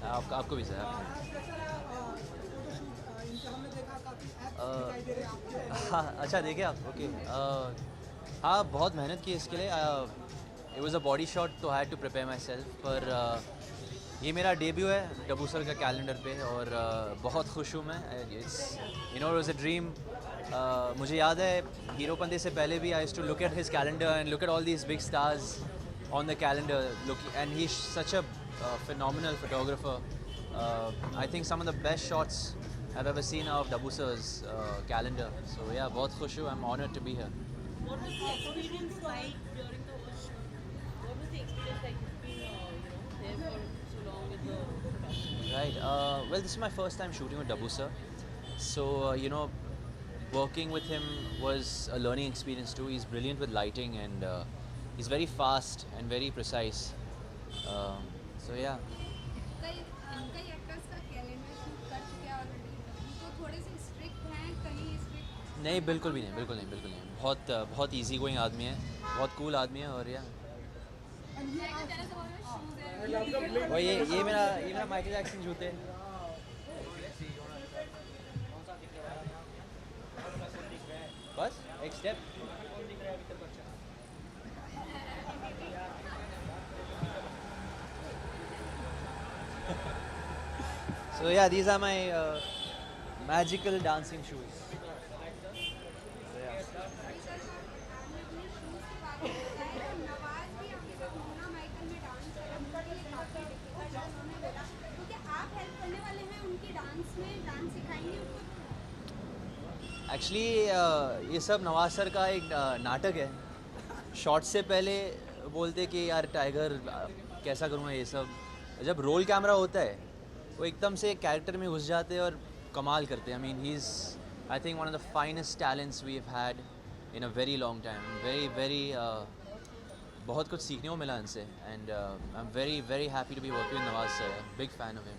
आपको भी सर। हाँ, अच्छा देखे आप? ओके। हाँ, बहुत मेहनत की इसके लिए। It was a body shot, तो I had to prepare myself. पर ये मेरा डेब्यू है डब्बू सर का कैलेंडर पे, और बहुत खुश हूँ मैं। It's it was a dream. मुझे याद है हीरोपंती से पहले भी I used to look at his calendar and look at all these big stars on the calendar. Look, and he's such a phenomenal photographer. I think some of the best shots I've ever seen of Dabu sir's calendar. So yeah, बहुत खुश हूँ. I'm honored to be here. What was the experience like during the whole shoot? What was the experience like? You've been, there for so long with the production. Right. Well, this is my first time shooting with Dabu sir. So working with him was a learning experience too. He's brilliant with lighting, and he's very fast and very precise. So yeah. कई कई actors का calendar shoot कर चुके हैं already, तो थोड़े से strict हैं, कहीं स्ट्रिक्ट? नहीं, बिल्कुल भी नहीं, बिल्कुल नहीं, बिल्कुल नहीं। बहुत इजी गोइंग आदमी है, बहुत कूल आदमी है। और या और ये मेरा माइकल जैक्सन जूते। बस एक step. So yeah, these are my magical dancing shoes. So yeah. अभी सर आपने अपने शूज़ के बारे में बताया, नवाज भी आपके साथ मोना माइकल में डांस करा, उनके लिए काफ़ी डिफिकल्ट था उन्होंने बोला, तो क्या आप हेल्प करने वाले हैं उनकी डांस में, डांस सिखाएंगे उनको? एक्चुअली ये सब नवाज सर का एक नाटक है। शॉट से पहले बोलते कि यार टाइगर कैसा करूँगा ये सब। जब रोल कैमरा होता है वो एकदम से कैरेक्टर में घुस जाते हैं और कमाल करते हैं। I mean he is, I think, one of the finest talents we have had in a very long time. Very बहुत कुछ सीखने को मिला इनसे, and I am very very happy to be working with Nawaz sir. Big fan of him.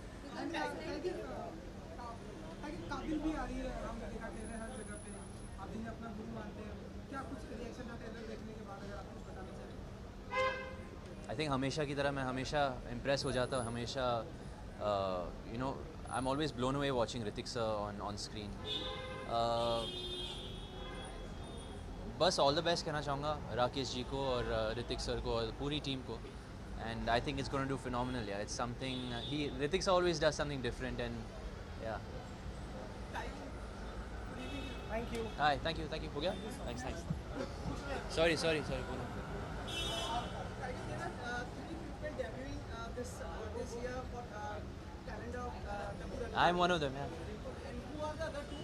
Kaabil भी आ रही है, हम देखा टेलर हर जगह पे आप जिन्हें अपना गुरु मानते हैं, क्या कुछ रिएक्शन था टेलर देखने के बाद, अगर आप कुछ बताना चाहें? आई थिंक हमेशा की तरह मैं हमेशा इम्प्रेस हो जाता हूँ। हमेशा I am always blown away watching Hrithik sir on screen. बस ऑल द बेस्ट कहना चाहूँगा राकेश जी को और ऋतिक सर को और पूरी टीम को। And I think it's gonna do phenomenal. Yeah it's something, he Hrithik sir always does something different, and yeah. Thank you. Hi, thank you हो गया। थैंक्स। सॉरी बोलो। This year for calendar of Dabu Rani. I am one of them. And who are the other two?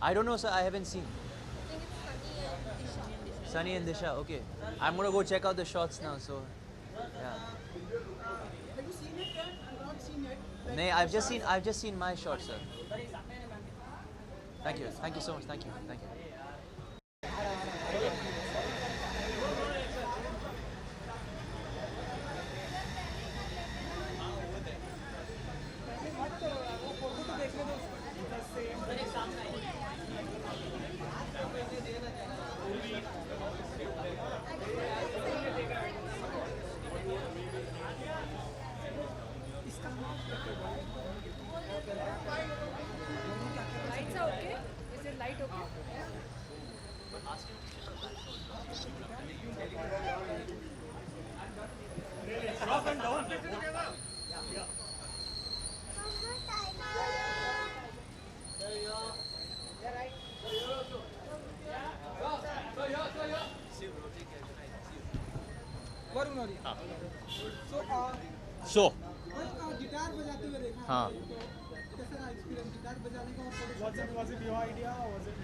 I don't know, sir. I haven't seen. I think it's Sunny and Disha. Sunny and Disha. Okay. I'm gonna go check out the shots now. So, yeah. Have you seen it yet? I've not seen it. Like, Nay, I've just seen my shots, sir. Thank you so much. Thank you. वो photo तो देखने दो उसको। Lights are okay? Is it light okay? Varun और So, guitar बजाते हुए देखा हाँ. तो कैसा रहा एक्सपीरियंस गिटार बजाने का? और was it your idea or was it?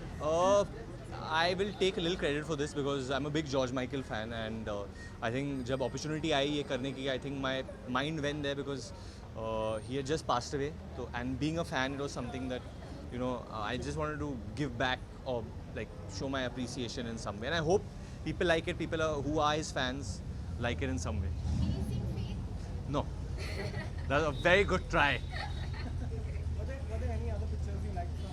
I will take a little credit for this because I'm a big George Michael fan, and I think जब opportunity आई ये करने की, I think my mind went there because he had just passed away. So, and being a fan, it was something that I just wanted to give back or like show my appreciation in some way, and I hope people like it. People who are his fans like it in some way. Releasing Faith. No, that's a very good try. Were there any other pictures you liked from?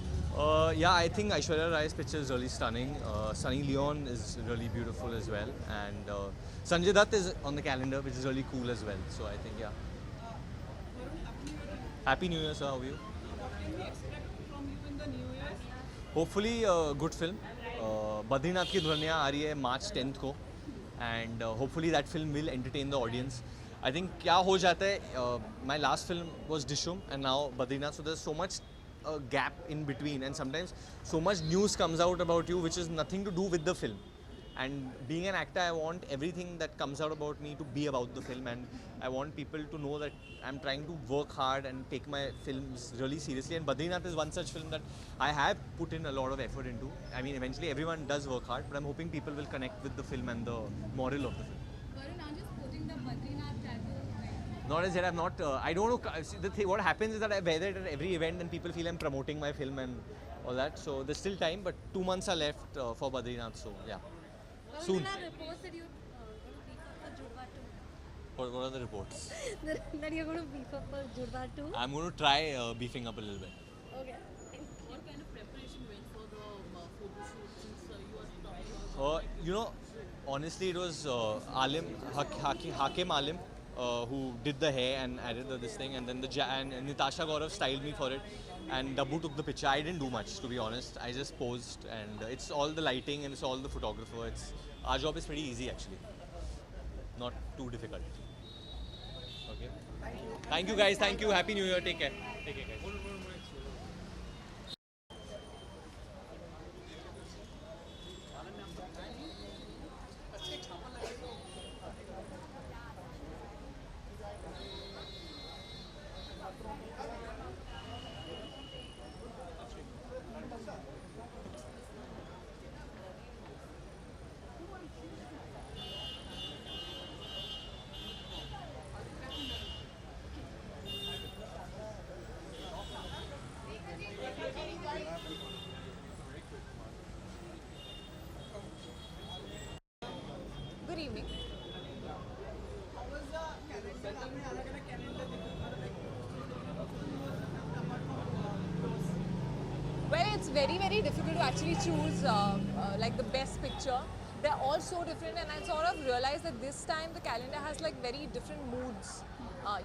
Yeah, I think Aishwarya Rai's picture is really stunning. Sunny Leon is really beautiful as well, and Sanjay Dutt is on the calendar, which is really cool as well. So I think, yeah. Happy New Year, sir. How are you? What can we expect from you in the new year? Hopefully a good film. Badrinath की दुल्हनिया आ रही है March 10th को, and hopefully that film will entertain the audience. I think क्या हो जाता है, my last film was Dishum and now Badrinath, so there's so much gap in between, and sometimes so much news comes out about you which is nothing to do with the film. And being an actor, I want everything that comes out about me to be about the film, and I want people to know that I'm trying to work hard and take my films really seriously. And Badrinath is one such film that I have put in a lot of effort into. I mean, eventually everyone does work hard, but I'm hoping people will connect with the film and the moral of the film. Varun, I'm just putting the Badrinath tattoo. Not as yet, I'm not. I don't know. See, what happens is that I wear it at every event, and people feel I'm promoting my film and all that. So there's still time, but 2 months are left for Badrinath. So yeah. Varun, Soon. there are reports that you're going to beef up for Judva 2. What are the reports? That you're going to beef up for Judva 2. I'm going to try beefing up a little bit. Okay. What kind of preparation went for the photo shoot since you are talking about You know, honestly, it was Hakim Alim who did the hair and added this thing, and then and Natasha Gaurav styled me for it, and Dabbu took the picture. I didn't do much, to be honest. I just posed, and it's all the lighting and it's all the photographer. Our job is pretty easy actually, not too difficult. Okay. Thank you guys. Thank you. Happy New Year. Take care. Take care, guys. Good evening. How was the calendar? आपने अलग-अलग calendar देखा था, like apart from Well, it's very difficult to actually choose like the best picture. They're all so different, and I sort of realized that this time the calendar has like very different moods.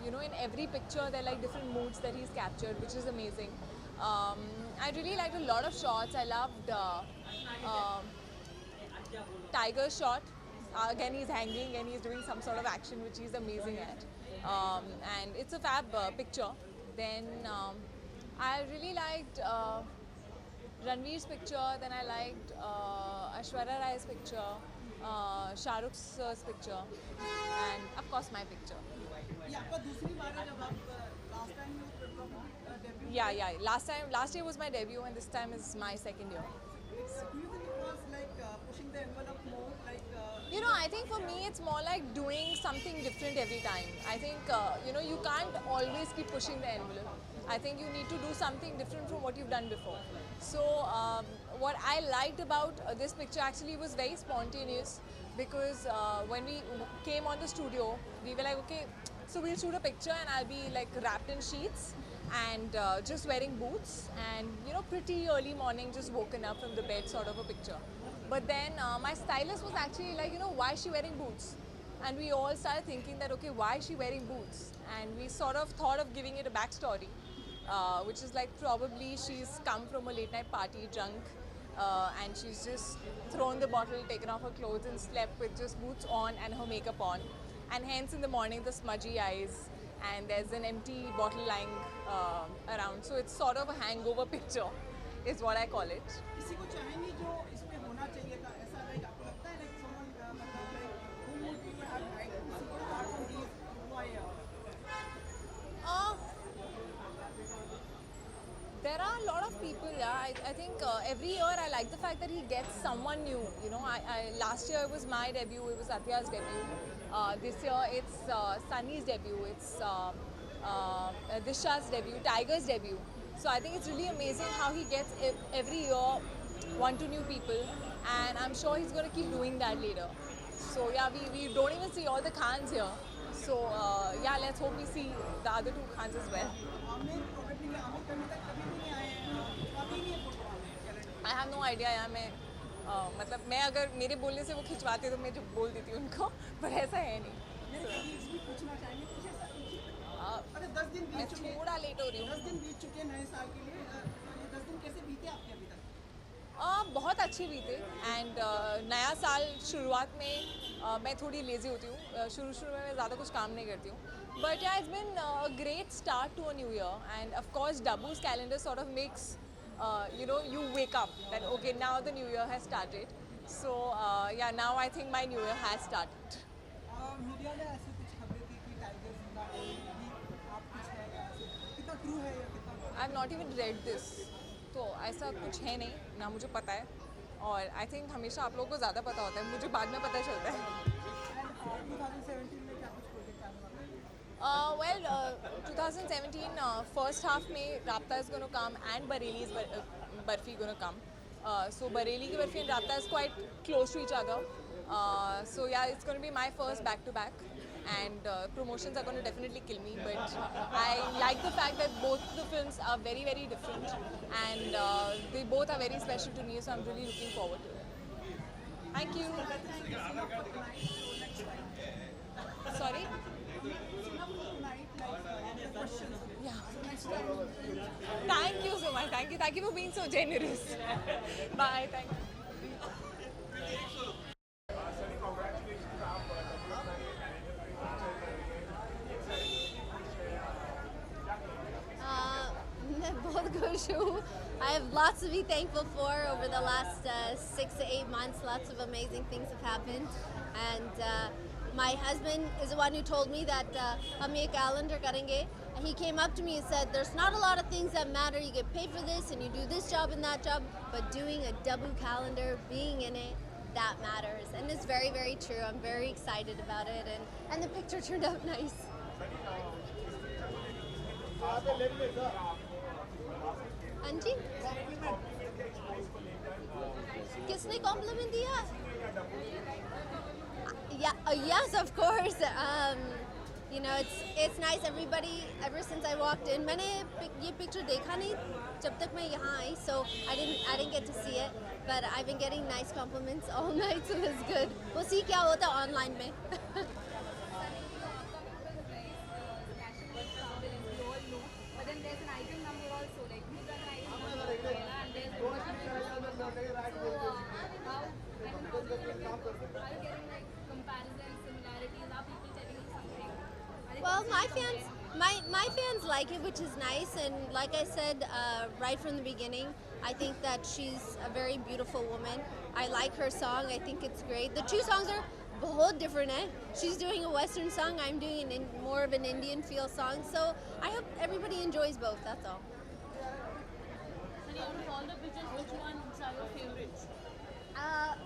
You know, in every picture there are like different moods that he's captured, which is amazing. I really liked a lot of shots. I loved Tiger's shot. Again, he's hanging and he's doing some sort of action, which he's amazing at. And it's a fab picture. Then I really liked Ranveer's picture. Then I liked Aishwarya Rai's picture, Shah Rukh's picture, and of course my picture. ये आपका दूसरी बार है जब आप last time you probably debut. Yeah. Last year was my debut, and this time is my second year. Do you think it was like pushing the envelope more, like? You know, I think for me it's more like doing something different every time. I think, you know, you can't always keep pushing the envelope. I think you need to do something different from what you've done before. So, what I liked about this picture actually was very spontaneous, because when we came on the studio, we were like, okay, so we'll shoot a picture and I'll be like wrapped in sheets and just wearing boots, and you know, pretty early morning, just woken up from the bed sort of a picture. But then my stylist was actually like, you know, why is she wearing boots? And we all started thinking that, okay, why is she wearing boots? And we sort of thought of giving it a backstory, which is like probably she's come from a late night party drunk, and she's just thrown the bottle, taken off her clothes and slept with just boots on and her makeup on. And hence in the morning the smudgy eyes, and there's an empty bottle lying around. So it's sort of a hangover picture is what I call it. किसी को चाहेंगे जो इसमें होना चाहिए था, ऐसा like आपको लगता है like someone मतलब like who would you have liked to see apart from these? Why? There are a lot of people, yeah. I think every year I like the fact that he gets someone new. You know, last year it was my debut, it was Atya's debut. This year it's Sunny's debut, it's Disha's debut, Tiger's debut. So I think it's really amazing how he gets every year 1-2 new people, and I'm sure he's going to keep doing that later. So yeah, we don't even see all the Khans here. So yeah, let's hope we see the other 2 Khans as well. Aamir probably Aamir कभी तक कभी भी नहीं आए हैं, खिंचवाते ही नहीं है photo Aamir. I have no idea यार, मैं मतलब मैं अगर मेरे बोलने से वो खिंचवाते तो मैं जो बोल देती उनको, पर ऐसा है नहीं. मेरे कलीग्स भी पूछना चाहेंगे कुछ ऐसा, अरे 10 दिन मैं थोड़ा लेट हो रही हूँ। 10 दिन बीत चुके हैं नए साल के लिए, ये 10 दिन कैसे बीते आपके अभी तक? बहुत अच्छी बीते एंड नया साल शुरुआत में मैं थोड़ी लेज़ी होती हूँ, शुरू में मैं ज़्यादा कुछ काम नहीं करती हूँ, but yeah it's been a great start to a new year and of course Dabboo's calendar sort of makes you know, you wake up that okay, now the new year has started, so yeah, now I think my new year has started. Media में ऐसे कुछ खबरें थी कि tiger जिंदा है, भी आप कुछ है ऐसे कितना ट्रू है या कितना? I have not even read this, तो ऐसा कुछ है नहीं, ना मुझे पता है, और आई थिंक हमेशा आप लोगों को ज़्यादा पता होता है, मुझे बाद में पता चलता है. 2017 में क्या कुछ प्रोजेक्ट आने वाला है? Well, 2017 first half में Rabta is going to come and Bareilly's Barfi going to come. So Bareilly ki Barfi and Rabta is quite close to each other. So yeah, it's going to be my first back-to-back, and promotions are going to definitely kill me. But I like the fact that both the films are very, very different, and they both are very special to me. So I'm really looking forward to it. Thank you. Sorry. Yeah. Thank you so much. Thank you for being so generous. Bye. Thank you. मैं बहुत खुश हूँ. I have lots to be thankful for over the last 6 to 8 months. Lots of amazing things have happened, and my husband is the one who told me that हम ये calendar करेंगे. And he came up to me and said, "There's not a lot of things that matter. You get paid for this, and you do this job and that job, but doing a double calendar, being in it, that matters." And it's very, very true. I'm very excited about it, and the picture turned out nice. हाँ जी, किसने complement दिया? Yes, of course. You know, it's nice. Everybody, ever since I walked in, मैंने ये picture देखा नहीं जब तक मैं यहाँ आई, so I didn't get to see it. But I've been getting nice compliments all night, so it's good. We'll see क्या होता है online में. But then there's an item number also, like who's an item number, and there's promotion so how are you getting like comparisons, similarities? Are people telling you something? Are they Well, considering my fans like it, which is nice. And like I said right from the beginning, I think that she's a very beautiful woman. I like her song. I think it's great. The two songs are बहुत different, eh? She's doing a Western song. I'm doing more of an Indian feel song. So I hope everybody enjoys both. That's all. And out of all the pictures, which ones are your favorites?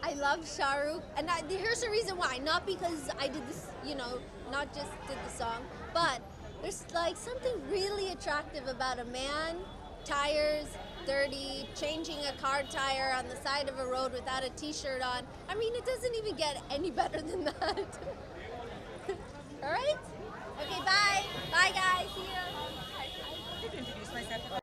I love Shah Rukh, and here's the reason why. Not because I did this, you know, not just did the song, but there's like something really attractive about a man, tires, dirty, changing a car tire on the side of a road without a t-shirt on. I mean, it doesn't even get any better than that. All right? Okay, bye. Bye, guys. See ya. I wanted to introduce myself.